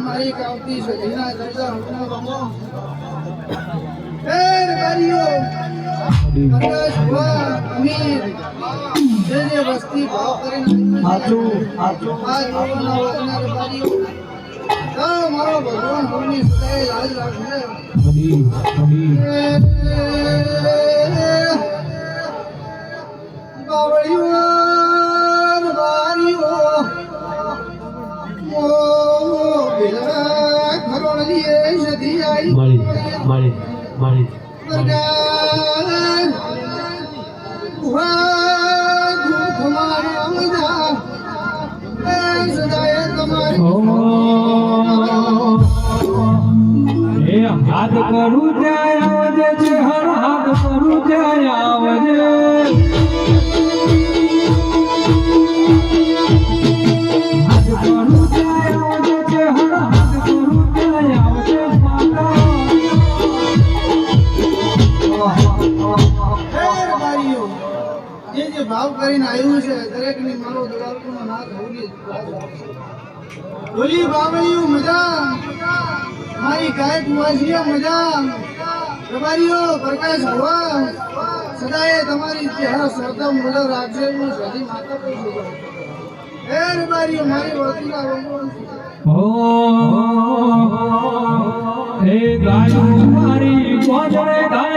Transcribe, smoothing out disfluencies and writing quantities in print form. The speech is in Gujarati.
મારી કાવતી સધીના જડતા હુકમો રમો ફેર બારીઓ પ્રકાશ ભુવા અમીર જે વસ્તી ભાવ કરીને હાચું આ જીવનના વચનાર બારીઓ તો મારો ભગવાન હોની સદાય લાજ રાખજે બાવળીઓ બારીઓ ઓ બિલવા ખરોળીએ સધી આઈ મારી વરગાન ઉહા દુખ મારા મજા એ સદાય તમારી હાથ કરું ત્યાં આવજે છે હર હાથ કરું ત્યાં આવજે હાથ કરું ત્યાં આવજે છે હર હાથ કરું ત્યાં આવજે ફેર બારીઓ જે ભાવ કરીને આવ્યું છે દરેકની મારો દલાલનો નાથ હોલી હોલી બાવળીઓ મજા મારી ગાય કુવાસીઓ મજા રબારીઓ પ્રકાશ ભુવા સદાય તમારી ચહેરા સરદમ મુજબ રાખશે હું સદી માતા પૂછું હે રબારીઓ મારી વતીના ભગવાન હે ગાય મારી કોને ગાય